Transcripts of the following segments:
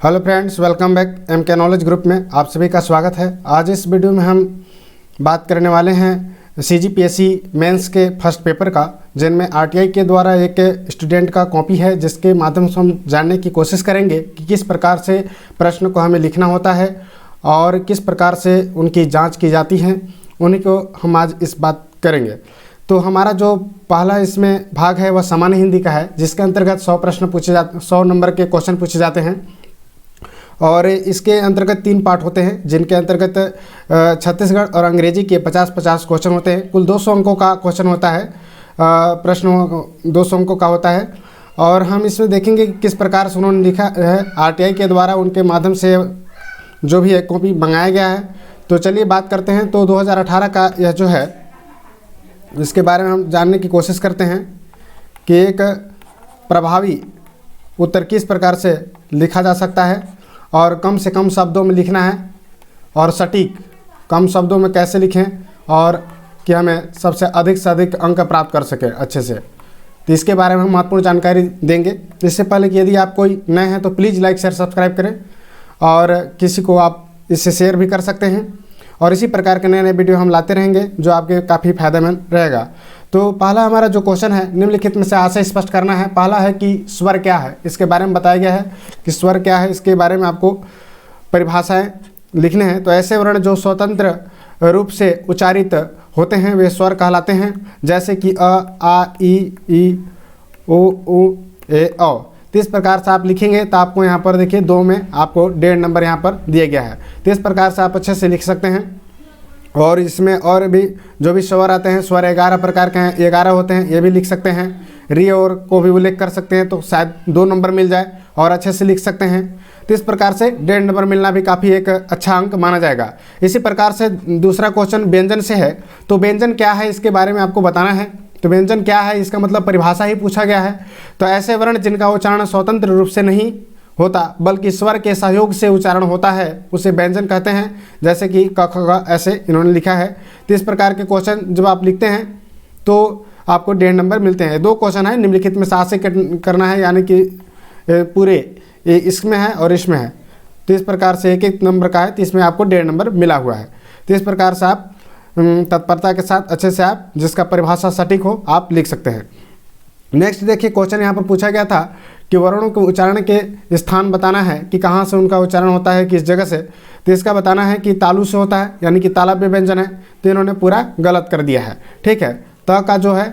Hello friends, welcome back M K knowledge group में आप सभी का स्वागत है। आज इस वीडियो में हम बात करने वाले हैं CGPSC मेंस के फर्स्ट पेपर का, जिनमें RTI के द्वारा एक स्टूडेंट का कॉपी है, जिसके माध्यम से हम जानने की कोशिश करेंगे कि किस प्रकार से प्रश्न को हमें लिखना होता है और किस प्रकार से उनकी जाँच की जाती है, उन्हीं को हम आज इस बात करेंगे। तो हमारा जो पहला इसमें भाग है वह सामान्य हिंदी का है, जिसके अंतर्गत 100 प्रश्न पूछे जाते 100 नंबर के क्वेश्चन पूछे जाते हैं और इसके अंतर्गत 3 पार्ट होते हैं, जिनके अंतर्गत छत्तीसगढ़ और अंग्रेजी के 50-50 क्वेश्चन होते हैं। कुल 200 अंकों का क्वेश्चन होता है, प्रश्न 200 अंकों का होता है। और हम इसमें देखेंगे कि किस प्रकार से उन्होंने लिखा है, RTI के द्वारा उनके माध्यम से जो भी एक कॉपी मंगाया गया है। तो चलिए बात करते हैं। तो 2018 का यह जो है, इसके बारे में हम जानने की कोशिश करते हैं कि एक प्रभावी उत्तर किस प्रकार से लिखा जा सकता है और कम से कम शब्दों में लिखना है, और सटीक कम शब्दों में कैसे लिखें और कि हमें सबसे अधिक से अधिक अंक प्राप्त कर सकें अच्छे से। तो इसके बारे में हम महत्वपूर्ण जानकारी देंगे। इससे पहले कि यदि आप कोई नए हैं तो प्लीज़ लाइक शेयर सब्सक्राइब करें और किसी को आप इससे शेयर भी कर सकते हैं। और इसी प्रकार के नए नए वीडियो हम लाते रहेंगे जो आपके काफ़ी फायदेमंद रहेगा। तो पहला हमारा जो क्वेश्चन है, निम्नलिखित में से आशय स्पष्ट करना है। पहला है कि स्वर क्या है, इसके बारे में बताया गया है कि स्वर क्या है, इसके बारे में आपको परिभाषाएं लिखने हैं। तो ऐसे वर्ण जो स्वतंत्र रूप से उच्चारित होते हैं वे स्वर कहलाते हैं, जैसे कि अ, आ, ई, उ, ए, औ। तो इस प्रकार से आप लिखेंगे तो आपको यहाँ पर देखिए 2 में आपको 1.5 नंबर यहाँ पर दिया गया है। तो इस प्रकार से आप अच्छे से लिख सकते हैं। और इसमें और भी जो भी स्वर आते हैं, स्वर 11 प्रकार के हैं, 11 होते हैं, ये भी लिख सकते हैं। री और को भी उल्लेख कर सकते हैं तो शायद 2 नंबर मिल जाए और अच्छे से लिख सकते हैं। तो इस प्रकार से 1.5 नंबर मिलना भी काफ़ी एक अच्छा अंक माना जाएगा। इसी प्रकार से दूसरा क्वेश्चन व्यंजन से है। तो व्यंजन क्या है इसके बारे में आपको बताना है। तो व्यंजन क्या है, इसका मतलब परिभाषा ही पूछा गया है। तो ऐसे वर्ण जिनका उच्चारण स्वतंत्र रूप से नहीं होता बल्कि स्वर के सहयोग से उच्चारण होता है उसे व्यंजन कहते हैं, जैसे कि क, ख, ग ऐसे इन्होंने लिखा है। तो इस प्रकार के क्वेश्चन जब आप लिखते हैं तो आपको 1.5 नंबर मिलते हैं। 2 क्वेश्चन है, निम्नलिखित में से आशय करना है, यानी कि पूरे इसमें है और इसमें है। तो इस प्रकार से 1-1 नंबर का है, तो इसमें आपको 1.5 नंबर मिला हुआ है। तो इस प्रकार से आप तत्परता के साथ अच्छे से आप जिसका परिभाषा सटीक हो आप लिख सकते हैं। नेक्स्ट देखिए, क्वेश्चन यहाँ पर पूछा गया था कि वर्णों के उच्चारण के स्थान बताना है कि कहाँ से उनका उच्चारण होता है, किस जगह से। तो इसका बताना है कि तालु से होता है, यानी कि तालव्य व्यंजन है। तो इन्होंने पूरा गलत कर दिया है, ठीक है। त का जो है,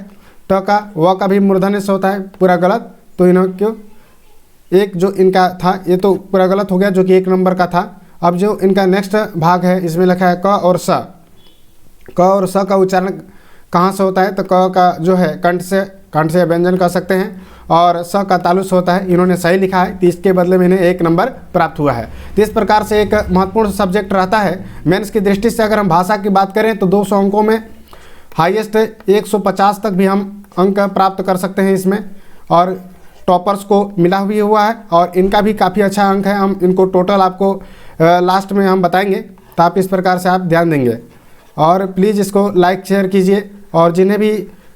त का व का भी मूर्धन्य से होता है, पूरा गलत। तो इन्होंने क्यों एक जो इनका था ये तो पूरा गलत हो गया, जो कि 1 नंबर का था। अब जो इनका नेक्स्ट भाग है इसमें लिखा है क और स। क और स का उच्चारण कहाँ से होता है, तो क का जो है कंठ से व्यंजन कर सकते हैं, और स का तालु से होता है। इन्होंने सही लिखा है, तो इसके बदले में इन्हें 1 नंबर प्राप्त हुआ है। तो इस प्रकार से एक महत्वपूर्ण सब्जेक्ट रहता है मेंस की दृष्टि से। अगर हम भाषा की बात करें तो 200 अंकों में हाईएस्ट 150 तक भी हम अंक प्राप्त कर सकते हैं इसमें, और टॉपर्स को मिला भी हुआ है और इनका भी काफ़ी अच्छा अंक है। हम इनको टोटल आपको लास्ट में हम बताएंगे, तो आप इस प्रकार से आप ध्यान देंगे। और प्लीज़ इसको लाइक शेयर कीजिए और जिन्हें भी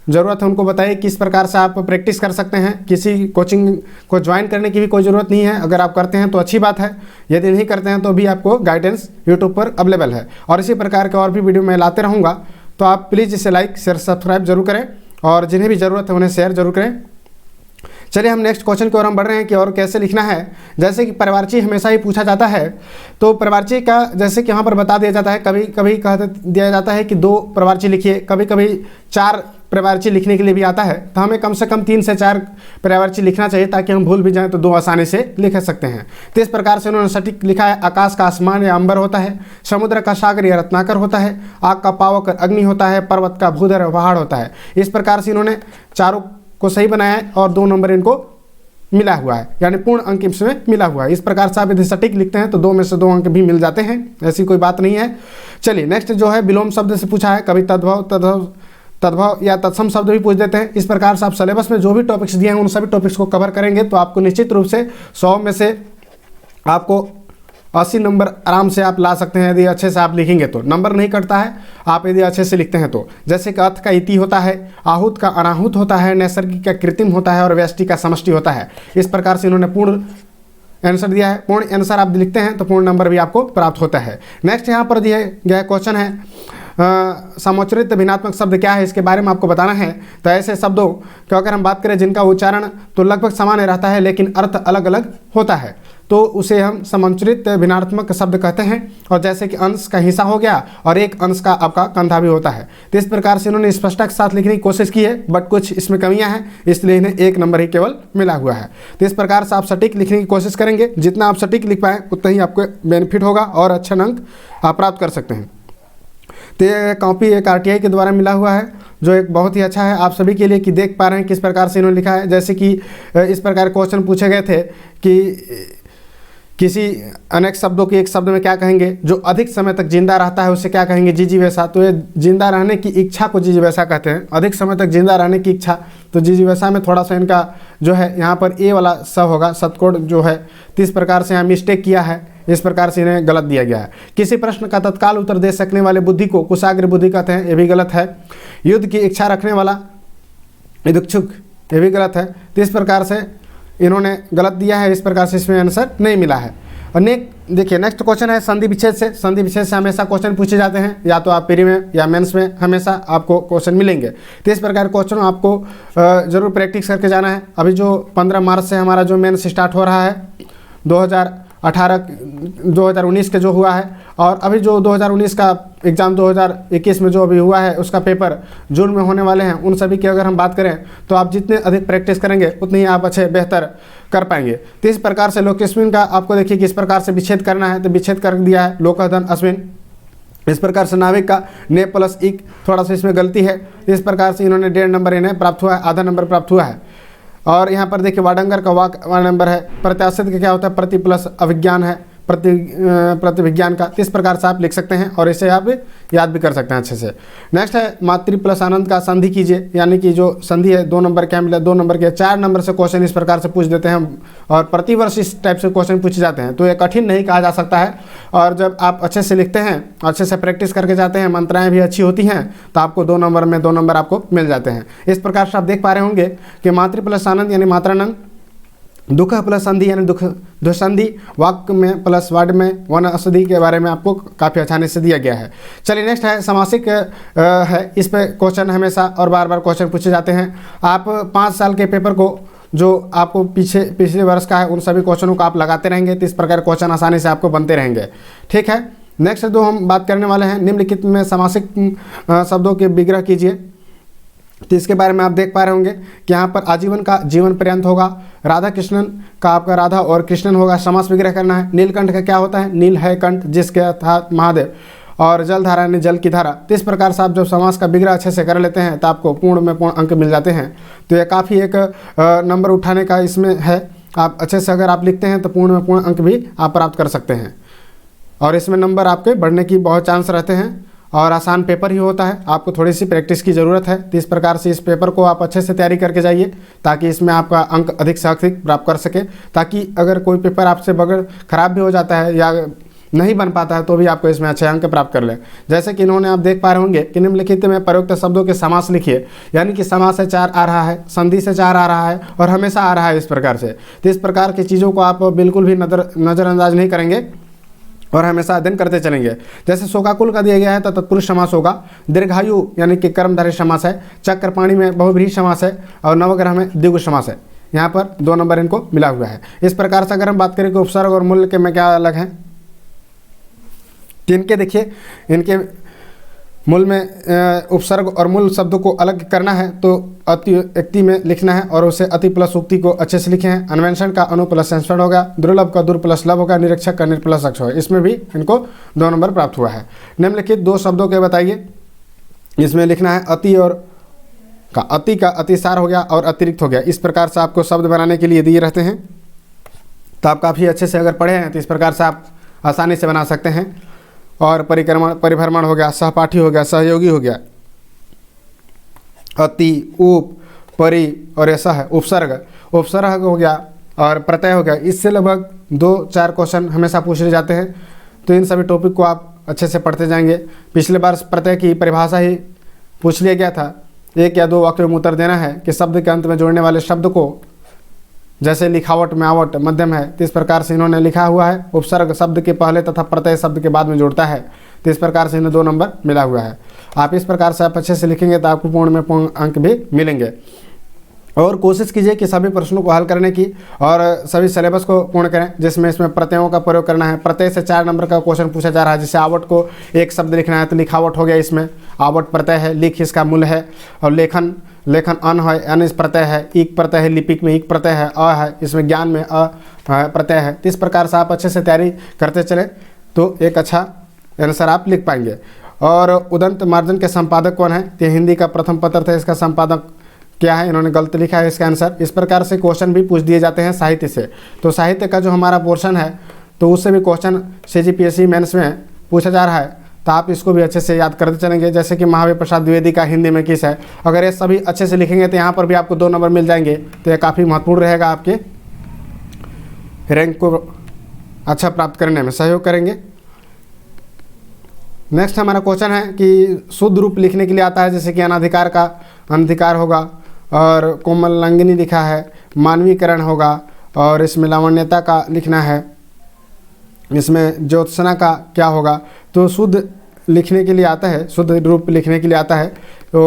ज़रूरत है उनको बताइए किस प्रकार से आप प्रैक्टिस कर सकते हैं। किसी कोचिंग को ज्वाइन करने की भी कोई ज़रूरत नहीं है, अगर आप करते हैं तो अच्छी बात है, यदि नहीं करते हैं तो भी आपको गाइडेंस यूट्यूब पर अवेलेबल है। और इसी प्रकार के और भी वीडियो मैं लाते रहूँगा, तो आप प्लीज़ इसे लाइक शेयर सब्सक्राइब जरूर करें और जिन्हें भी ज़रूरत है उन्हें शेयर जरूर करें। चलिए हम नेक्स्ट क्वेश्चन की ओर हम बढ़ रहे हैं कि और कैसे लिखना है। जैसे कि परिवारची हमेशा ही पूछा जाता है, तो परिवारची का जैसे कि यहाँ पर बता दिया जाता है, कभी कभी कह दिया जाता है कि 2 परिवारची लिखिए, कभी कभी 4 परिवारची लिखने के लिए भी आता है। तो हमें कम से कम 3 से 4 परिवारची लिखना चाहिए ताकि हम भूल भी जाएं तो 2 आसानी से लिख सकते हैं। तो इस प्रकार से उन्होंने सटीक लिखा है। आकाश का आसमान या अंबर होता है, समुद्र का सागर या रत्नाकर होता है, आग का पावक अग्नि होता है, पर्वत का भूधर पहाड़ होता है। इस प्रकार से इन्होंने चारों को सही बनाया है और 2 नंबर इनको मिला हुआ है, यानी पूर्ण अंक इसमें मिला हुआ है। इस प्रकार से आप यदि सटीक लिखते हैं तो 2 में से 2 अंक भी मिल जाते हैं, ऐसी कोई बात नहीं है। चलिए नेक्स्ट जो है विलोम शब्द से पूछा है, कभी तद्भव या तत्सम शब्द भी पूछ देते हैं। इस प्रकार से आप सिलेबस में जो भी टॉपिक्स दिए हैं उन सभी टॉपिक्स को कवर करेंगे तो आपको निश्चित रूप से 100 में से आपको 80 नंबर आराम से आप ला सकते हैं यदि अच्छे से आप लिखेंगे तो। नंबर नहीं कटता है आप यदि अच्छे से लिखते हैं तो। जैसे कि अर्थ का इति होता है, आहूत का अनाहूत होता है, नैसर्गिक का कृत्रिम होता है और व्यष्टि का समष्टि होता है। इस प्रकार से इन्होंने पूर्ण आंसर दिया है, पूर्ण आंसर आप लिखते हैं तो पूर्ण नंबर भी आपको प्राप्त होता है। नेक्स्ट यहाँ पर दिया गया क्वेश्चन है समुच्चरित भिन्नात्मक शब्द क्या है, इसके बारे में आपको बताना है। तो ऐसे शब्दों की अगर हम बात करें जिनका उच्चारण तो लगभग समान रहता है लेकिन अर्थ अलग अलग होता है, तो उसे हम समुच्चरित भिन्नात्मक शब्द कहते हैं। और जैसे कि अंश का हिस्सा हो गया और एक अंश का आपका कंधा भी होता है। तो इस प्रकार से इन्होंने स्पष्टता के साथ लिखने की कोशिश की है, बट कुछ इसमें कमियां हैं, इसलिए इन्हें 1 नंबर ही केवल मिला हुआ है। तो इस प्रकार से आप सटीक लिखने की कोशिश करेंगे, जितना आप सटीक लिख पाएँ उतना ही आपको बेनिफिट होगा और अच्छा अंक आप प्राप्त कर सकते हैं। तो ये कॉपी एक RTI के द्वारा मिला हुआ है, जो एक बहुत ही अच्छा है आप सभी के लिए कि देख पा रहे हैं किस प्रकार से इन्होंने लिखा है। जैसे कि इस प्रकार क्वेश्चन पूछे गए थे कि किसी अनेक शब्दों के एक शब्द में क्या कहेंगे, जो अधिक समय तक जिंदा रहता है उसे क्या कहेंगे, जिजीवैसा। तो ये जिंदा रहने की इच्छा को जिजीवैसा कहते हैं, अधिक समय तक जिंदा रहने की इच्छा। तो जिजीवैसा में थोड़ा सा इनका जो है यहाँ पर ए वाला स होगा, शतकोड़ जो है। तो इस प्रकार से यहाँ मिस्टेक किया है, इस प्रकार से इन्हें गलत दिया गया है। किसी प्रश्न का तत्काल उत्तर दे सकने वाले बुद्धि को कुशाग्र बुद्धि कहते हैं, ये भी गलत है। युद्ध की इच्छा रखने वाला इच्छुक, ये भी गलत है। तो इस प्रकार से इन्होंने गलत दिया है, इस प्रकार से इसमें आंसर नहीं मिला है। और देखिए नेक्स्ट क्वेश्चन है संधि विच्छेद से। संधि विच्छेद से हमेशा क्वेश्चन पूछे जाते हैं, या तो आप प्री में या मेंस में हमेशा आपको क्वेश्चन मिलेंगे। तो इस प्रकार क्वेश्चन आपको जरूर प्रैक्टिस करके जाना है। अभी जो 15 मार्च से हमारा जो मेंस स्टार्ट हो रहा है 2019 के जो हुआ है, और अभी जो 2019 का एग्ज़ाम 2021 में जो अभी हुआ है उसका पेपर जून में होने वाले हैं, उन सभी की अगर हम बात करें तो आप जितने अधिक प्रैक्टिस करेंगे उतनी ही आप अच्छे बेहतर कर पाएंगे। तो इस प्रकार से लोकेस्मिन का आपको देखिए किस प्रकार से विच्छेद करना है, तो विच्छेद कर दिया है लोकधन अश्विन। इस प्रकार से नाविक का ने प्लस इक, थोड़ा सा इसमें गलती है। इस प्रकार से इन्होंने 1.5 नंबर इन्हें प्राप्त हुआ है, आधा नंबर प्राप्त हुआ है। और यहाँ पर देखिए वाडंगर का वाक नंबर है। प्रत्याशित का क्या होता है, प्रति प्लस अभिज्ञान है, प्रतिविज्ञान का। इस प्रकार से आप लिख सकते हैं और इसे आप याद भी कर सकते हैं अच्छे से। नेक्स्ट है मातृ प्लस आनंद का संधि कीजिए, यानी कि जो संधि है 2 नंबर क्या मिला, 2 नंबर के 4 नंबर से क्वेश्चन इस प्रकार से पूछ देते हैं और प्रतिवर्ष इस टाइप से क्वेश्चन पूछे जाते हैं। तो ये कठिन नहीं कहा जा सकता है, और जब आप अच्छे से लिखते हैं, अच्छे से प्रैक्टिस करके जाते हैं, मंत्राएँ भी अच्छी होती हैं, तो आपको 2 नंबर में 2 नंबर आपको मिल जाते हैं। इस प्रकार से आप देख पा रहे होंगे कि मातृ प्लस आनंद यानी मात्रानंद, दुख प्लस संधि यानी दुसंधि, वाक्य में प्लस वर्ड में वनौषधि के बारे में आपको काफ़ी आसानी से दिया गया है। चलिए नेक्स्ट है समासिक है। इस पे क्वेश्चन हमेशा और बार बार क्वेश्चन पूछे जाते हैं। आप 5 साल के पेपर को जो आपको पिछले वर्ष का है उन सभी क्वेश्चनों को आप लगाते रहेंगे, तो इस प्रकार क्वेश्चन आसानी से आपको बनते रहेंगे। ठीक है, नेक्स्ट जो हम बात करने वाले हैं, निम्नलिखित में समासिक शब्दों के विग्रह कीजिए। तो इसके बारे में आप देख पा रहे होंगे कि यहाँ पर आजीवन का जीवन पर्यंत होगा, राधा कृष्णन का आपका राधा और कृष्णन होगा, समास विग्रह करना है। नीलकंठ का क्या होता है, नील है कंठ जिसके अर्थात महादेव, और जल धारा यानी जल की धारा। तो इस प्रकार से आप जब समास का विग्रह अच्छे से कर लेते हैं तो आपको पूर्ण में पूर्ण अंक मिल जाते हैं। तो ये काफ़ी एक नंबर उठाने का इसमें है। आप अच्छे से अगर आप लिखते हैं तो पूर्ण में पूर्ण अंक भी आप प्राप्त कर सकते हैं, और इसमें नंबर आपके बढ़ने की बहुत चांस रहते हैं, और आसान पेपर ही होता है, आपको थोड़ी सी प्रैक्टिस की ज़रूरत है। तो इस प्रकार से इस पेपर को आप अच्छे से तैयारी करके जाइए, ताकि इसमें आपका अंक अधिक से अधिक प्राप्त कर सके, ताकि अगर कोई पेपर आपसे बगैर ख़राब भी हो जाता है या नहीं बन पाता है तो भी आपको इसमें अच्छे अंक प्राप्त कर लें। जैसे कि इन्होंने आप देख पा रहे होंगे कि निम्नलिखित में प्रयुक्त शब्दों के समास लिखिए, यानी कि समास से 4 आ रहा है, संधि से 4 आ रहा है और हमेशा आ रहा है इस प्रकार से। तो इस प्रकार की चीज़ों को आप बिल्कुल भी नज़रअंदाज नहीं करेंगे और हमेशा अध्ययन करते चलेंगे। जैसे शोकाकुल का दिया गया है तो तत्पुरुष समास होगा, दीर्घायु यानी कि कर्मधारय समास है, चक्रपाणी में बहुव्रीहि समास है, और नवग्रह में द्विगु समास है। यहाँ पर 2 नंबर इनको मिला हुआ है। इस प्रकार से अगर हम बात करें कि उपसर्ग और मूल्य के में क्या अलग है, तो इनके देखिए, इनके मूल में उपसर्ग और मूल शब्दों को अलग करना है तो अति व्यक्ति में लिखना है, और उसे अति प्लस उक्ति को अच्छे से लिखे हैं। अन्वेषण का अनु प्लस संस्करण होगा, दुर्लभ का दुर प्लस लभ होगा, निरीक्षक का निर प्लस अक्ष होगा। इसमें भी इनको 2 नंबर प्राप्त हुआ है। निम्नलिखित 2 शब्दों के बताइए, इसमें लिखना है अति और अति का अतिसार हो गया और अतिरिक्त हो गया। इस प्रकार से आपको शब्द बनाने के लिए दिए रहते हैं, तो आप काफ़ी अच्छे से अगर पढ़े हैं तो इस प्रकार से आप आसानी से बना सकते हैं। और परिभ्रमण हो गया, सहपाठी हो गया, सहयोगी हो गया, अति, उप, परि और ऐसा है उपसर्ग हो गया और प्रत्यय हो गया। इससे लगभग 2-4 क्वेश्चन हमेशा पूछे जाते हैं, तो इन सभी टॉपिक को आप अच्छे से पढ़ते जाएंगे। पिछले बार प्रत्यय की परिभाषा ही पूछ लिया गया था, 1 या 2 वाक्यों में उत्तर देना है कि शब्द के अंत में जोड़ने वाले शब्द को जैसे लिखावट में आवट मध्यम है, तो इस प्रकार से इन्होंने लिखा हुआ है। उपसर्ग शब्द के पहले तथा प्रत्यय शब्द के बाद में जोड़ता है, तो इस प्रकार से इन्हें 2 नंबर मिला हुआ है। आप इस प्रकार से आप अच्छे से लिखेंगे तो आपको पूर्ण में पूर्ण अंक भी मिलेंगे। और कोशिश कीजिए कि सभी प्रश्नों को हल करने की और सभी सिलेबस को पूर्ण करें, जिसमें इसमें प्रत्ययों का प्रयोग करना है। प्रत्यय से 4 नंबर का क्वेश्चन पूछा जा रहा है। जैसे आवट को एक शब्द लिखना है तो लिखावट हो गया, इसमें आवट प्रत्यय है, लिख इसका मूल है, और लेखन अन है, अन इस प्रत्यय है, ईक प्रत्यय है, लिपिक में ईक प्रत्यय है, अ है, इसमें ज्ञान में अ प्रत्यय है। तो इस प्रकार से आप अच्छे से तैयारी करते चले तो एक अच्छा आंसर आप लिख पाएंगे। और उदंत मार्जन के संपादक कौन है? तो हिंदी का प्रथम पत्र था, इसका संपादक क्या है? इन्होंने गलत लिखा है इसका आंसर। इस प्रकार से क्वेश्चन भी पूछ दिए जाते हैं साहित्य से। तो साहित्य का जो हमारा पोर्शन है तो उससे भी क्वेश्चन CGPSC मेंस में पूछा जा रहा है, तो आप इसको भी अच्छे से याद करते चलेंगे। जैसे कि महावीर प्रसाद द्विवेदी का हिंदी में किस है, अगर ये सभी अच्छे से लिखेंगे तो यहाँ पर भी आपको 2 नंबर मिल जाएंगे। तो ये काफ़ी महत्वपूर्ण रहेगा, आपके रैंक को अच्छा प्राप्त करने में सहयोग करेंगे। नेक्स्ट हमारा क्वेश्चन है कि शुद्ध रूप लिखने के लिए आता है, जैसे कि अनाधिकार का अनधिकार होगा, और कोमल लंगिनी लिखा है, मानवीकरण होगा, और इसमें लावण्यता का लिखना है, इसमें ज्योत्सना का क्या होगा। तो शुद्ध लिखने के लिए आता है, शुद्ध रूप लिखने के लिए आता है। तो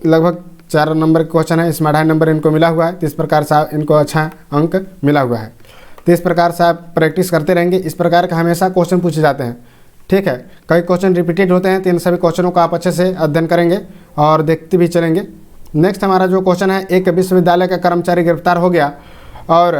लगभग 4 नंबर का क्वेश्चन है, इसमें 2.5 नंबर इनको मिला हुआ है। तो इस प्रकार से इनको अच्छा अंक मिला हुआ है। तो इस प्रकार से आप प्रैक्टिस करते रहेंगे। इस प्रकार का हमेशा क्वेश्चन पूछे जाते हैं, ठीक है। कई क्वेश्चन रिपीटेड होते हैं, तो इन सभी क्वेश्चनों को आप अच्छे से अध्ययन करेंगे और देखते भी चलेंगे। नेक्स्ट हमारा जो क्वेश्चन है, एक विश्वविद्यालय का कर्मचारी गिरफ्तार हो गया और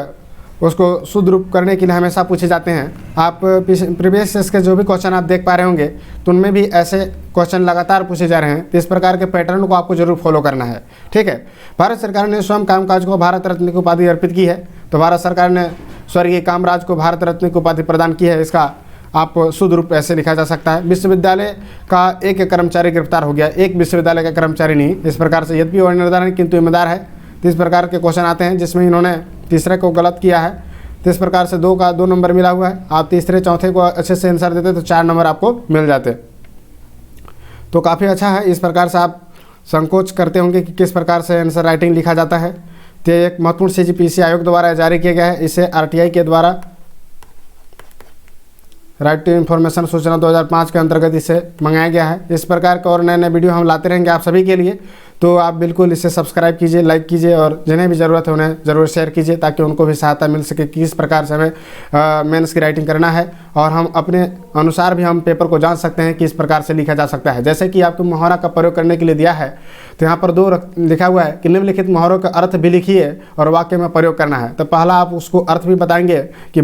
उसको शुद्ध रूप करने के लिए हमेशा पूछे जाते हैं। आप प्रीवियस ईयर्स के जो भी क्वेश्चन आप देख पा रहे होंगे तो उनमें भी ऐसे क्वेश्चन लगातार पूछे जा रहे हैं। तो इस प्रकार के पैटर्न को आपको जरूर फॉलो करना है, ठीक है। भारत सरकार ने स्वयं कामकाज को भारत रत्न की उपाधि अर्पित की है। तो भारत सरकार ने स्वर्गीय कामराज को भारत रत्न की उपाधि प्रदान की है। इसका आप शुद्ध रूप ऐसे लिखा जा सकता है, विश्वविद्यालय का एक कर्मचारी गिरफ्तार हो गया, एक विश्वविद्यालय का कर्मचारी नहीं। इस प्रकार से यद्यपि वह निर्धारण किंतु ईमानदार है। तो इस प्रकार के क्वेश्चन आते हैं जिसमें इन्होंने तीसरे को गलत किया है। तो इस प्रकार से 2 का 2 नंबर मिला हुआ है। आप तीसरे चौथे को अच्छे से आंसर देते तो 4 नंबर आपको मिल जाते। तो काफ़ी अच्छा है। इस प्रकार से आप संकोच करते होंगे कि किस प्रकार से आंसर राइटिंग लिखा जाता है। तो एक महत्वपूर्ण CGPSC आयोग द्वारा जारी किया गया है। इसे RTI के द्वारा राइट टू इन्फॉर्मेशन सूचना 2005 के अंतर्गत इसे मंगाया गया है। इस प्रकार के और नए नए वीडियो हम लाते रहेंगे आप सभी के लिए। तो आप बिल्कुल इसे सब्सक्राइब कीजिए, लाइक कीजिए, और जिन्हें भी ज़रूरत है उन्हें ज़रूर शेयर कीजिए, ताकि उनको भी सहायता मिल सके कि किस प्रकार से हमें मेंस की राइटिंग करना है। और हम अपने अनुसार भी हम पेपर को जान सकते हैं कि इस प्रकार से लिखा जा सकता है। जैसे कि आपको मुहावरा का प्रयोग करने के लिए दिया है, तो यहाँ पर 2 लिखा हुआ है कि निम्नलिखित मुहावरों का अर्थ भी लिखिए और वाक्य में प्रयोग करना है। तो पहला आप उसको अर्थ भी बताएंगे कि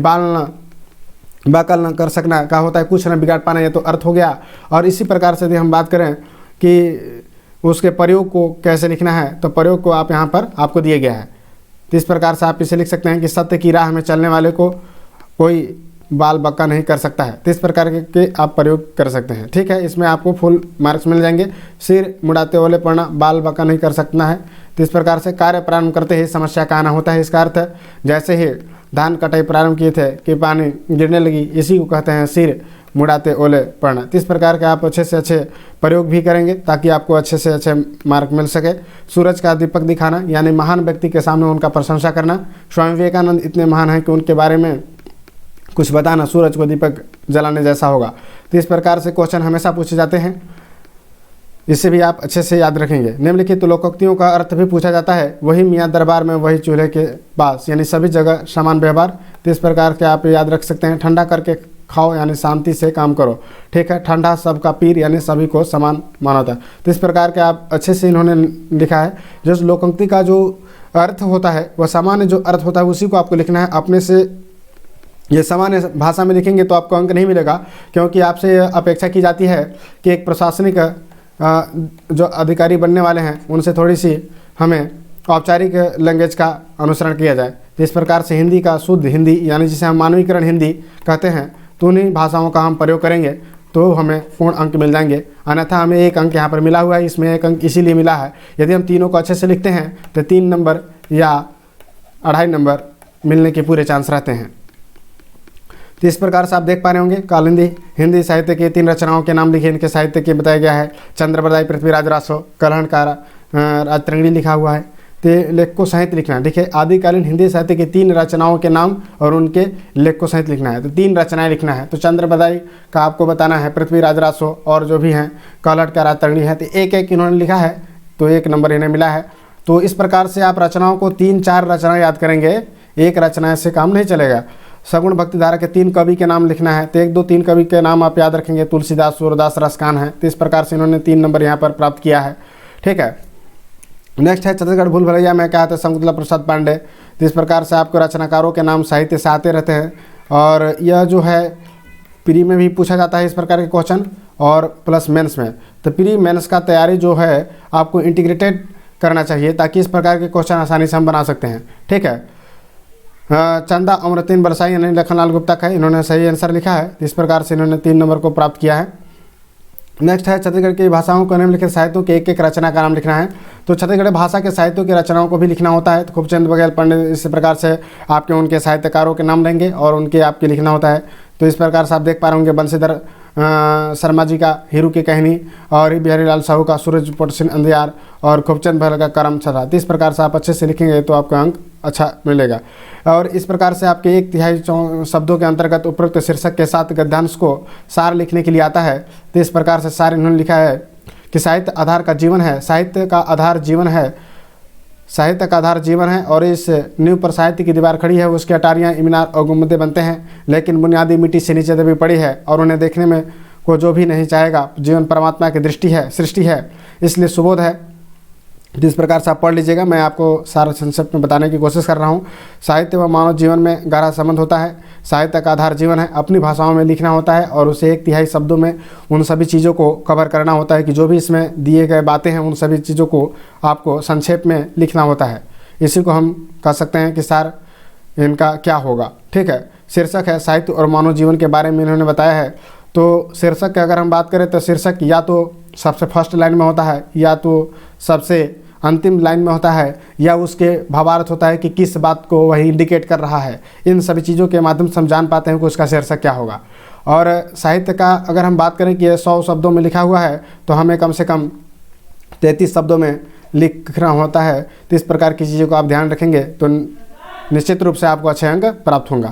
बाकल न कर सकना क्या होता है, कुछ न बिगाड़ पाना, ये तो अर्थ हो गया। और इसी प्रकार से यदि हम बात करें कि उसके प्रयोग को कैसे लिखना है, तो प्रयोग को आप यहाँ पर आपको दिया गया है। तो इस प्रकार से आप इसे लिख सकते हैं कि सत्य की राह में चलने वाले को कोई बाल बक्का नहीं कर सकता है। तो इस प्रकार के आप प्रयोग कर सकते हैं, ठीक है। इसमें आपको फुल मार्क्स मिल जाएंगे। सिर मुड़ाते ओले पड़ना, बाल बक्का नहीं कर सकना है। तो इस प्रकार से कार्य प्रारंभ करते ही समस्या का आना होता है। इसका अर्थ जैसे ही धान कटाई प्रारंभ किए थे कि पानी गिरने लगी, इसी को कहते हैं सिर मुड़ाते ओले पड़ना। तो इस प्रकार के आप अच्छे से अच्छे प्रयोग भी करेंगे ताकि आपको अच्छे से अच्छे मार्क मिल सके। सूरज का दीपक दिखाना, यानी महान व्यक्ति के सामने उनका प्रशंसा करना। स्वामी विवेकानंद इतने महान हैं कि उनके बारे में कुछ बताना सूरज को दीपक जलाने जैसा होगा। तो इस प्रकार से क्वेश्चन हमेशा पूछे जाते हैं, इसे भी आप अच्छे से याद रखेंगे। निम्नलिखित तो लोकोक्तियों का अर्थ भी पूछा जाता है, वही मियाँ दरबार में वही चूल्हे के पास, यानी सभी जगह समान व्यवहार। तो इस प्रकार के आप याद रख सकते हैं। ठंडा करके खाओ, यानी शांति से काम करो, ठीक है। ठंडा सबका पीर, यानी सभी को समान माना था। तो इस प्रकार के आप अच्छे से इन्होंने लिखा है। जो लोकोक्ति का जो अर्थ होता है वह सामान्य जो अर्थ होता है उसी को आपको लिखना है। अपने से ये सामान्य भाषा में लिखेंगे तो आपको अंक नहीं मिलेगा, क्योंकि आपसे अपेक्षा की जाती है कि एक प्रशासनिक जो अधिकारी बनने वाले हैं उनसे थोड़ी सी हमें औपचारिक लैंग्वेज का अनुसरण किया जाए। तो इस प्रकार से हिंदी का शुद्ध हिंदी, यानी जिसे हम मानवीकरण हिंदी कहते हैं, तो उन्हीं भाषाओं का हम प्रयोग करेंगे तो हमें पूर्ण अंक मिल जाएंगे। अन्यथा हमें 1 अंक यहाँ पर मिला हुआ है। इसमें 1 अंक इसीलिए मिला है, यदि हम तीनों को अच्छे से लिखते हैं तो 3 नंबर या 2.5 नंबर मिलने के पूरे चांस रहते हैं। तो इस प्रकार से आप देख पा रहे होंगे कालिंदी हिंदी साहित्य के 3 रचनाओं के नाम लिखे, इनके साहित्य के बताया गया है। चंद्रबरदाई, पृथ्वीराज रासो, कलहणकार, राजतरंगिणी लिखा हुआ है। तो लेख को सहित लिखना है। देखिए आदिकालीन हिंदी साहित्य की 3 रचनाओं के नाम और उनके लेख को सहित लिखना है। तो 3 रचनाएं लिखना है। तो चंद्र बदाई का आपको बताना है, पृथ्वीराज रासो और जो भी हैं कालट का रातरणी है। तो एक एक इन्होंने लिखा है, तो 1 नंबर इन्हें मिला है। तो इस प्रकार से आप रचनाओं को 3-4 रचना याद करेंगे, एक रचना से काम नहीं चलेगा। सगुण भक्तिधारा के 3 कवि के नाम लिखना है। तो 1, 2, 3 कवि के नाम आप याद रखेंगे, तुलसीदास, सूरदास, रसकान है। तो इस प्रकार से इन्होंने 3 नंबर यहाँ पर प्राप्त किया है। ठीक है, नेक्स्ट है छत्तीसगढ़ भूल भुलैया में क्या है, शंकुतला प्रसाद पांडे। तो इस प्रकार से आपको रचनाकारों के नाम साहित्य से आते रहते हैं और यह जो है प्री में भी पूछा जाता है इस प्रकार के क्वेश्चन और प्लस मेंस में। तो प्री मेंस का तैयारी जो है आपको इंटीग्रेटेड करना चाहिए ताकि इस प्रकार के क्वेश्चन आसानी से हम बना सकते हैं। ठीक है, चंदा अमृतिन बरसाई यानी लखनलाल गुप्ता का, इन्होंने सही आंसर लिखा है। इस प्रकार से इन्होंने 3 नंबर को प्राप्त किया है। नेक्स्ट है छत्तीसगढ़ की भाषाओं को निम्नलिखित साहित्यों के एक एक रचना का नाम लिखना है। तो छत्तीसगढ़ भाषा के साहित्यों की रचनाओं को भी लिखना होता है। तो खूबचंद बघेल पंडित, इस प्रकार से आपके उनके साहित्यकारों के नाम लेंगे और उनके आपके लिखना होता है। तो इस प्रकार से आप देख पा रहे होंगे बंशीधर शर्मा जी का हीरू की कहानी और बिहारी लाल साहू का सूरज पटसिन अंधियार और खूबचंद बघेल का करम छता। तो इस प्रकार से आप अच्छे से लिखेंगे तो आपका अंक अच्छा मिलेगा। और इस प्रकार से आपके 1/3 शब्दों के अंतर्गत उपरोक्त शीर्षक के साथ गद्यांश को सार लिखने के लिए आता है। तो इस प्रकार से सार इन्होंने लिखा है कि साहित्य आधार का जीवन है, साहित्य का आधार जीवन है, साहित्य का आधार जीवन है और इस नींव पर साहित्य की दीवार खड़ी है, उसके अटारियाँ, इमीनार और गुंबदें बनते हैं, लेकिन बुनियादी मिट्टी से नीचे दबी पड़ी है और उन्हें देखने में को जो भी नहीं चाहेगा। जीवन परमात्मा की दृष्टि है, सृष्टि है, इसलिए सुबोध है। जिस प्रकार से आप पढ़ लीजिएगा, मैं आपको सारा संक्षेप में बताने की कोशिश कर रहा हूँ। साहित्य व मानव जीवन में गहरा संबंध होता है। साहित्य का आधार जीवन है, अपनी भाषाओं में लिखना होता है और उसे 1/3 शब्दों में उन सभी चीज़ों को कवर करना होता है कि जो भी इसमें दिए गए बातें हैं उन सभी चीज़ों को आपको संक्षेप में लिखना होता है। इसी को हम कह सकते हैं कि सार इनका क्या होगा। ठीक है, शीर्षक है साहित्य और मानव जीवन के बारे में इन्होंने बताया है। तो शीर्षक की अगर हम बात करें तो शीर्षक या तो सबसे फर्स्ट लाइन में होता है या तो सबसे अंतिम लाइन में होता है या उसके भावार्थ होता है कि किस बात को वही इंडिकेट कर रहा है। इन सभी चीज़ों के माध्यम से हम जान पाते हैं कि उसका शीर्षक क्या होगा। और साहित्य का अगर हम बात करें कि ये 100 शब्दों में लिखा हुआ है तो हमें कम से कम 33 शब्दों में लिखना होता है। तो इस प्रकार की चीज़ों को आप ध्यान रखेंगे तो निश्चित रूप से आपको अच्छे अंक प्राप्त होंगे।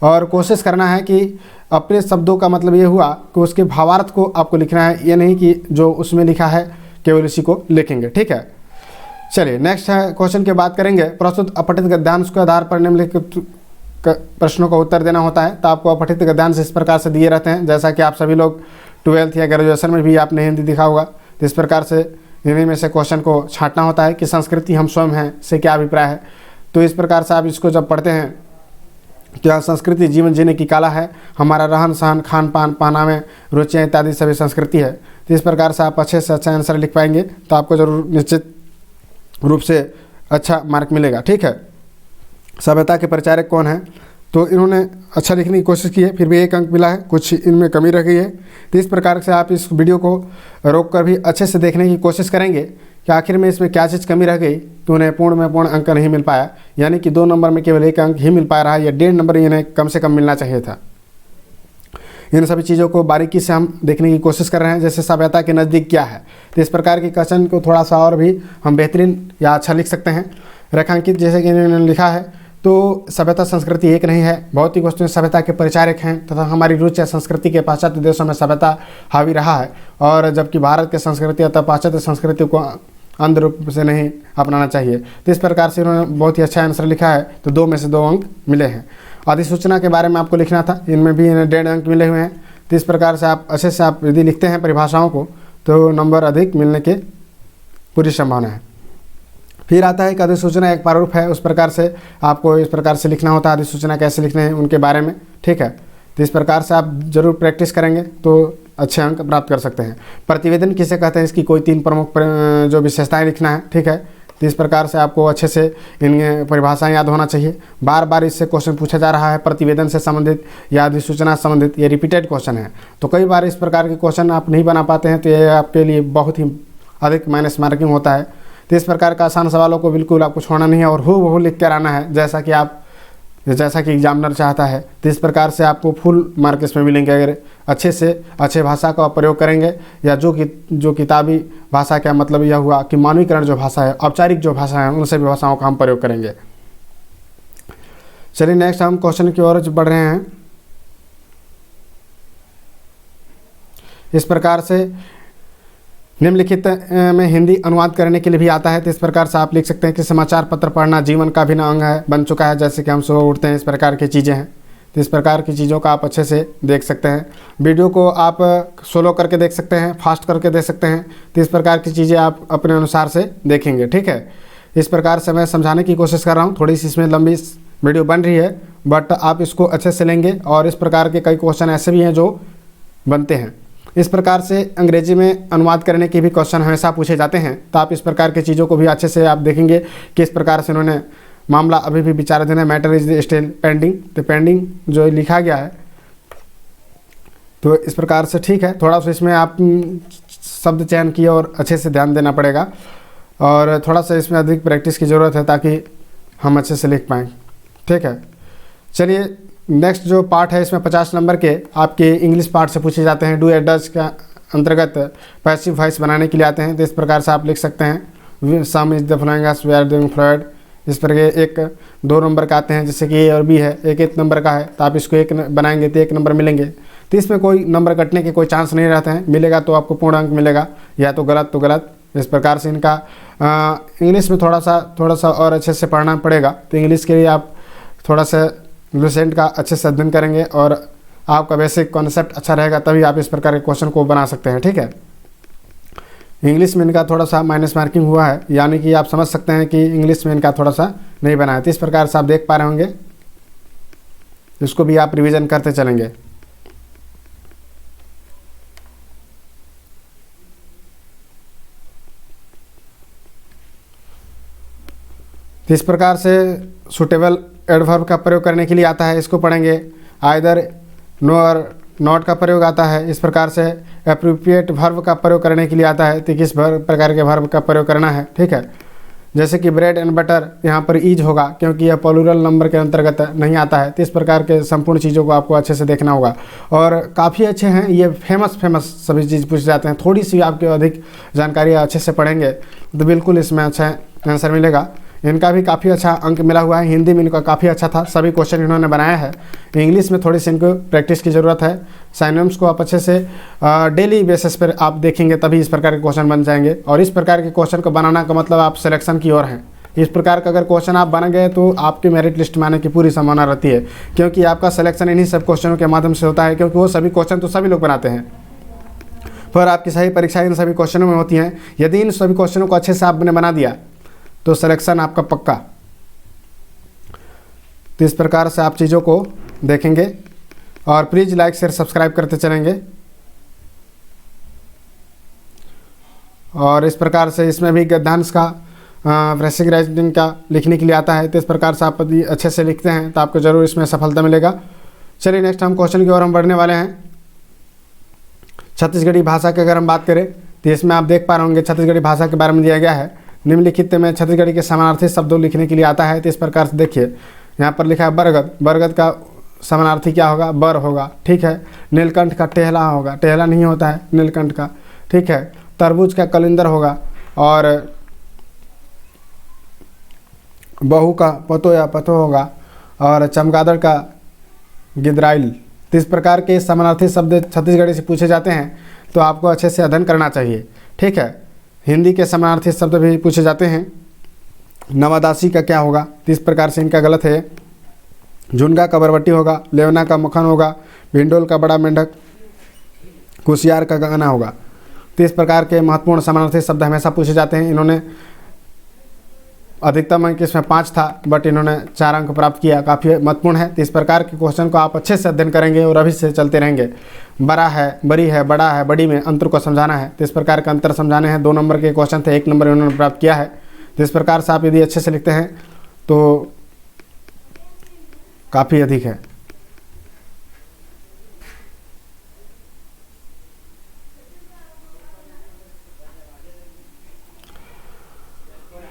और कोशिश करना है कि अपने शब्दों का मतलब ये हुआ कि उसके भावार्थ को आपको लिखना है, ये नहीं कि जो उसमें लिखा है केवल इसी को लिखेंगे। ठीक है, चलिए नेक्स्ट है क्वेश्चन की बात करेंगे। प्रस्तुत अपठित गद्यांश के आधार पर निम्नलिखित प्रश्नों का उत्तर देना होता है। तो आपको अपठित गद्यांश इस प्रकार से दिए रहते हैं, जैसा कि आप सभी लोग 12th या ग्रेजुएशन में भी आपने हिंदी दिखा होगा। तो इस प्रकार से इन्हीं में से क्वेश्चन को छांटना होता है कि संस्कृति हम स्वयं हैं से क्या अभिप्राय है। तो इस प्रकार से आप इसको जब पढ़ते हैं क्या संस्कृति जीवन जीने की कला है, हमारा रहन सहन, खान पान, पहनावे, रुचियाँ इत्यादि सभी संस्कृति है। तो इस प्रकार से आप अच्छे से अच्छा आंसर लिख पाएंगे तो आपको जरूर निश्चित रूप से अच्छा मार्क मिलेगा। ठीक है, सभ्यता के प्रचारक कौन है, तो इन्होंने अच्छा लिखने की कोशिश की है, फिर भी 1 अंक मिला है, कुछ इनमें कमी रह गई है। तो इस प्रकार से आप इस वीडियो को रोक कर भी अच्छे से देखने की कोशिश करेंगे कि आखिर में इसमें क्या चीज़ कमी रह गई तो उन्हें पूर्ण में पूर्ण अंक नहीं मिल पाया, यानी कि 2 नंबर में केवल 1 अंक ही मिल पा रहा है या 1.5 नंबर इन्हें कम से कम मिलना चाहिए था। इन सभी चीज़ों को बारीकी से हम देखने की कोशिश कर रहे हैं, जैसे सभ्यता के नज़दीक क्या है। तो इस प्रकार के क्वेश्चन को थोड़ा सा और भी हम बेहतरीन या अच्छा लिख सकते हैं। रेखांकित जैसे कि इन्होंने लिखा है, तो सभ्यता संस्कृति एक नहीं है, भौतिक वस्तुएं सभ्यता के परिचारक हैं तथा हमारी रुचि संस्कृति के पाश्चात्य देशों में सभ्यता हावी रहा है, और जबकि भारत के संस्कृति अथवा पाश्चात्य संस्कृति को अंध रूप से नहीं अपनाना चाहिए। तो इस प्रकार से इन्होंने बहुत ही अच्छा आंसर लिखा है, तो 2 में से 2 अंक मिले हैं। अधिसूचना के बारे में आपको लिखना था, इनमें भी इन्हें 1.5 अंक मिले हुए हैं। तो इस प्रकार से आप अच्छे से आप यदि लिखते हैं परिभाषाओं को तो नंबर अधिक मिलने के पूरी संभावना है। फिर आता है कि अधिसूचना एक प्रारूप है, उस प्रकार से आपको इस प्रकार से लिखना होता है अधिसूचना कैसे लिखने हैं उनके बारे में। ठीक है, तो इस प्रकार से आप जरूर प्रैक्टिस करेंगे तो अच्छे अंक प्राप्त कर सकते हैं। प्रतिवेदन किसे कहते हैं, इसकी कोई 3 प्रमुख जो विशेषताएं लिखना है। ठीक है, तो इस प्रकार से आपको अच्छे से इन परिभाषाएं याद होना चाहिए। बार बार इससे क्वेश्चन पूछा जा रहा है प्रतिवेदन से संबंधित या अधिसूचना से संबंधित, ये रिपीटेड क्वेश्चन है, तो कई बार इस प्रकार के क्वेश्चन आप नहीं बना पाते हैं तो ये आपके लिए बहुत ही अधिक माइनस मार्किंग होता है। तो इस प्रकार का आसान सवालों को बिल्कुल आपको छोड़ना नहीं है और हूबहू लिख कर आना है, जैसा कि आप जैसा कि एग्जामिनर चाहता है। तो इस प्रकार से आपको फुल मार्क इसमें मिलेंगे अगर अच्छे से अच्छे भाषा का प्रयोग करेंगे, या जो किताबी भाषा का मतलब यह हुआ कि मानवीकरण जो भाषा है, औपचारिक जो भाषा है, उन सभी भाषाओं का हम प्रयोग करेंगे। चलिए नेक्स्ट हम क्वेश्चन की ओर बढ़ रहे हैं। इस प्रकार से निम्नलिखित में हिंदी अनुवाद करने के लिए भी आता है। तो इस प्रकार से आप लिख सकते हैं कि समाचार पत्र पढ़ना जीवन का अभिन्न अंग है, बन चुका है, जैसे कि हम सुबह उठते हैं, इस प्रकार की चीज़ें हैं। तो इस प्रकार की चीज़ों का आप अच्छे से देख सकते हैं। वीडियो को आप स्लो करके देख सकते हैं, फास्ट करके देख सकते हैं। तो इस प्रकार की चीज़ें आप अपने अनुसार से देखेंगे, ठीक है। इस प्रकार से मैं समझाने की कोशिश कर रहा हूँ। थोड़ी सी इसमें लंबी वीडियो बन रही है, बट आप इसको अच्छे से लेंगे। और इस प्रकार के कई क्वेश्चन ऐसे भी हैं जो बनते हैं। इस प्रकार से अंग्रेजी में अनुवाद करने के भी क्वेश्चन हमेशा पूछे जाते हैं। तो आप इस प्रकार की चीज़ों को भी अच्छे से आप देखेंगे कि इस प्रकार से उन्होंने मामला अभी भी विचाराधीन है, मैटर इज स्टिल पेंडिंग। तो पेंडिंग जो लिखा गया है, तो इस प्रकार से ठीक है। थोड़ा सा इसमें आप शब्द चयन किए और अच्छे से ध्यान देना पड़ेगा, और थोड़ा सा इसमें अधिक प्रैक्टिस की ज़रूरत है ताकि हम अच्छे से लिख पाएँ, ठीक है। चलिए नेक्स्ट जो पार्ट है, इसमें 50 नंबर के आपके इंग्लिश पार्ट से पूछे जाते हैं। डू या डज का अंतर्गत पैसिव वॉइस बनाने के लिए आते हैं। तो इस प्रकार से आप लिख सकते हैं sum is the flowing as we are doing fluid. इस पर एक 2 नंबर का आते हैं, जैसे कि ए और बी है, एक नंबर का है। तो आप इसको 1 बनाएंगे तो 1 नंबर मिलेंगे। तो इसमें कोई नंबर कटने के कोई चांस नहीं रहते हैं। मिलेगा तो आपको पूर्ण अंक मिलेगा, या तो गलत तो गलत। इस प्रकार से इनका इंग्लिश में थोड़ा सा और अच्छे से पढ़ना पड़ेगा। तो इंग्लिश के लिए आप थोड़ा सा लुसेंट का अच्छे से अध्ययन करेंगे और आपका बेसिक कॉन्सेप्ट अच्छा रहेगा, तभी आप इस प्रकार के क्वेश्चन को बना सकते हैं, ठीक है। इंग्लिश में इनका थोड़ा सा माइनस मार्किंग हुआ है, यानी कि आप समझ सकते हैं कि इंग्लिश में इनका थोड़ा सा नहीं बना है। तो इस प्रकार से आप देख पा रहे होंगे, इसको भी आप रिवीजन करते चलेंगे। तो इस प्रकार से सुटेबल एडवर्ब का प्रयोग करने के लिए आता है, इसको पढ़ेंगे। आइदर, नो और नॉट का प्रयोग आता है। इस प्रकार से एप्रोप्रिएट वर्ब का प्रयोग करने के लिए आता है, तो किस प्रकार के वर्ब का प्रयोग करना है, ठीक है। जैसे कि ब्रेड एंड बटर, यहाँ पर ईज होगा क्योंकि यह प्लूरल नंबर के अंतर्गत नहीं आता है। तो इस प्रकार के संपूर्ण चीज़ों को आपको अच्छे से देखना होगा। और काफ़ी अच्छे हैं ये, फेमस सभी चीज़ पूछ जाते हैं। थोड़ी सी आपके अधिक जानकारी अच्छे से पढ़ेंगे तो बिल्कुल इसमें अच्छा आंसर मिलेगा। इनका भी काफ़ी अच्छा अंक मिला हुआ है। हिंदी में इनका काफ़ी अच्छा था, सभी क्वेश्चन इन्होंने बनाया है। इंग्लिश में थोड़ी सी इनको प्रैक्टिस की ज़रूरत है। साइनोनिम्स को आप अच्छे से डेली बेसिस पर आप देखेंगे, तभी इस प्रकार के क्वेश्चन बन जाएंगे। और इस प्रकार के क्वेश्चन को बनाना का मतलब आप सिलेक्शन की ओर हैं। इस प्रकार का अगर क्वेश्चन आप बन गए तो आपकी मेरिट लिस्ट में आने की पूरी संभावना रहती है, क्योंकि आपका सिलेक्शन इन्हीं सब क्वेश्चनों के माध्यम से होता है। क्योंकि वो सभी क्वेश्चन तो सभी लोग बनाते हैं, पर आपकी सही परीक्षा इन सभी क्वेश्चनों में होती हैं। यदि इन सभी क्वेश्चनों को अच्छे से आपने बना दिया तो सिलेक्शन आपका पक्का। तो इस प्रकार से आप चीज़ों को देखेंगे और प्लीज़ लाइक शेयर सब्सक्राइब करते चलेंगे। और इस प्रकार से इसमें भी गद्यांश का बेसिक राइटिंग का लिखने के लिए आता है। तो इस प्रकार से आप यदि अच्छे से लिखते हैं तो आपको ज़रूर इसमें सफलता मिलेगा। चलिए नेक्स्ट हम क्वेश्चन की ओर हम बढ़ने वाले हैं। छत्तीसगढ़ी भाषा की अगर हम बात करें तो इसमें आप देख पा रहे होंगे छत्तीसगढ़ी भाषा के बारे में दिया गया है। निम्नलिखित में छत्तीसगढ़ी के समानार्थी शब्दों लिखने के लिए आता है। तो इस प्रकार से देखिए, यहाँ पर लिखा है बरगद। बरगद का समानार्थी क्या होगा? बर होगा, ठीक है। नीलकंठ का टेहला होगा, टेहला नहीं होता है नीलकंठ का, ठीक है। तरबूज का कलिंदर होगा, और बहू का पतो या पतो होगा, और चमगादड़ का गिदराइल। तो इस प्रकार के समानार्थी शब्द छत्तीसगढ़ी से पूछे जाते हैं, तो आपको अच्छे से अध्ययन करना चाहिए, ठीक है। हिंदी के समानार्थी शब्द भी पूछे जाते हैं। नवादासी का क्या होगा? तो इस प्रकार से इनका गलत है। झुनगा का बरबट्टी होगा, लेवना का मक्खन होगा, भिंडोल का बड़ा मेंढक, कुशियार का गहना होगा। तो इस प्रकार के महत्वपूर्ण समानार्थी शब्द हमेशा पूछे जाते हैं। इन्होंने अधिकतम अंक इसमें 5 था, बट इन्होंने 4 अंक प्राप्त किया, काफ़ी महत्वपूर्ण है। तो इस प्रकार के क्वेश्चन को आप अच्छे से अध्ययन करेंगे और अभी से चलते रहेंगे। बड़ा है, बड़ी है, बड़ा है, बड़ी में अंतर को समझाना है। तो इस प्रकार का अंतर समझाने हैं। 2 नंबर के क्वेश्चन थे, 1 नंबर इन्होंने प्राप्त किया है। तो इस प्रकार से आप यदि अच्छे से लिखते हैं तो काफ़ी अधिक है।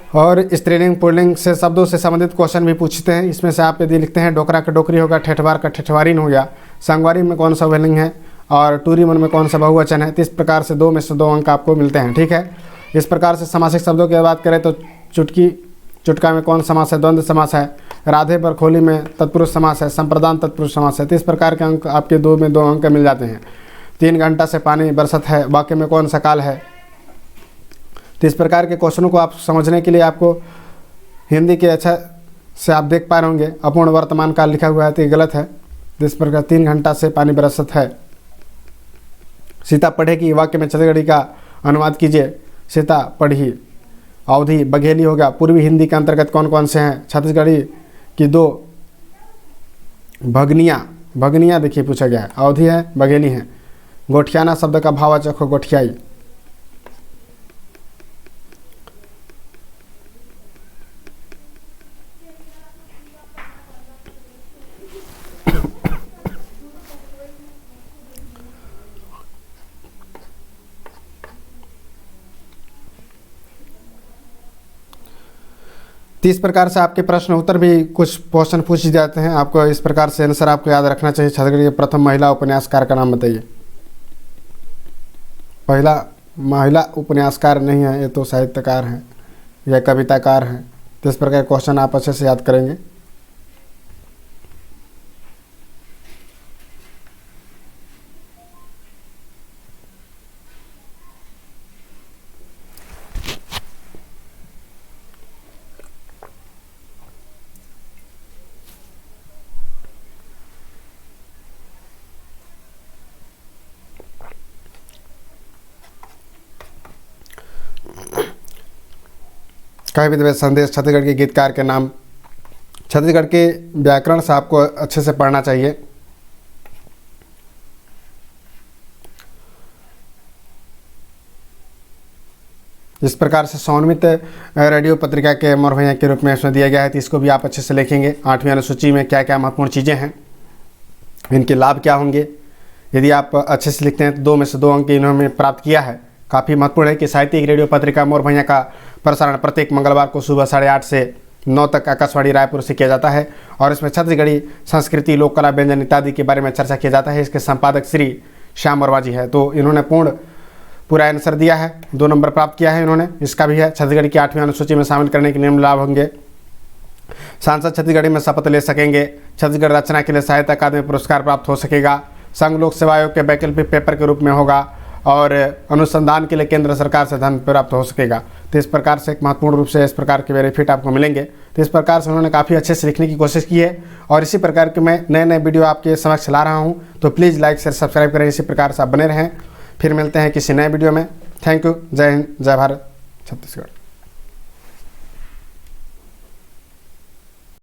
और स्त्रीलिंग पुल्लिंग से शब्दों से संबंधित क्वेश्चन भी पूछते हैं। इसमें से आप यदि लिखते हैं डोकरा का डोकरी होगा, ठेठवार का ठेठवारीन हो गया, संगवारी में कौन सा वेलिंग है और टूरी मन में कौन सा बहुवचन है। तो इस प्रकार से 2 में से 2 अंक आपको मिलते हैं। ठीक है, इस प्रकार से समासिक शब्दों की बात करें तो चुटकी चुटका में कौन समास है, द्वंद्व समास है, राधे पर खोली में तत्पुरुष समास है, संप्रदान तत्पुरुष समास है। तो इस प्रकार के अंक आपके 2 में 2 अंक मिल जाते हैं। 3 घंटा से पानी बरसत है, वाक्य में कौन सा काल है। तो इस प्रकार के क्वेश्चनों को आप समझने के लिए आपको हिंदी के अच्छा से आप देख पा रहे होंगे अपूर्ण वर्तमान काल लिखा हुआ है तो ये गलत है। तो इस प्रकार 3 घंटा से पानी बरसत है। सीता पढ़ेगी वाक्य में छत्तीसगढ़ी का अनुवाद कीजिए। सीता पढ़ी। अवधि बघेली होगा। पूर्वी हिंदी के अंतर्गत कौन कौन से हैं। छत्तीसगढ़ी की 2 भगनियाँ देखिए पूछा गया है। अवधि है, बघेली है। गोठियाना शब्द का भाववाचक हो गोठियाई। इस प्रकार से आपके प्रश्न उत्तर भी कुछ क्वेश्चन पूछ जाते हैं। आपको इस प्रकार से आंसर आपको याद रखना चाहिए। छत्तीसगढ़ के प्रथम महिला उपन्यासकार का नाम बताइए। पहला महिला उपन्यासकार नहीं है, ये तो साहित्यकार हैं या कविताकार हैं। तो इस प्रकार क्वेश्चन आप अच्छे से याद करेंगे। कवि विद्वेष संदेश छत्तीसगढ़ के गीतकार के नाम। छत्तीसगढ़ के व्याकरण से आपको अच्छे से पढ़ना चाहिए। इस प्रकार से समन्वित रेडियो पत्रिका के अमर भैया के रूप में इसमें दिया गया है। तो इसको भी आप अच्छे से लिखेंगे। 8वीं अनुसूची में क्या क्या महत्वपूर्ण चीज़ें हैं, इनके लाभ क्या होंगे। यदि आप अच्छे से लिखते हैं तो 2 में से 2 अंक इन्होंने प्राप्त किया है। काफ़ी महत्वपूर्ण है कि साहित्यिक रेडियो पत्रिका मोर भैया का प्रसारण प्रत्येक मंगलवार को सुबह 8:30 से 9 तक आकाशवाणी रायपुर से किया जाता है और इसमें छत्तीसगढ़ी संस्कृति, लोक कला, व्यंजन इत्यादि के बारे में चर्चा किया जाता है। इसके संपादक श्री श्याम वर्मा जी है। तो इन्होंने पूरा आंसर दिया है, 2 नंबर प्राप्त किया है इन्होंने। इसका भी है छत्तीसगढ़ की 8वीं अनुसूची में शामिल करने के निम्न लाभ होंगे। सांसद छत्तीसगढ़ी में शपथ ले सकेंगे। छत्तीसगढ़ रचना के लिए साहित्य अकादमी पुरस्कार प्राप्त हो सकेगा। संघ लोक सेवा आयोग के वैकल्पिक पेपर के रूप में होगा और अनुसंधान के लिए केंद्र सरकार से धन प्राप्त हो सकेगा। तो इस प्रकार से एक महत्वपूर्ण रूप से इस प्रकार के बेनिफिट आपको मिलेंगे। तो इस प्रकार से उन्होंने काफ़ी अच्छे से लिखने की कोशिश की है और इसी प्रकार के मैं नए नए वीडियो आपके समक्ष ला रहा हूँ। तो प्लीज़ लाइक शेयर सब्सक्राइब करें। इसी प्रकार से आप बने रहें। फिर मिलते हैं किसी नए वीडियो में। Thank you. जय हिंद, जय भारत, छत्तीसगढ़।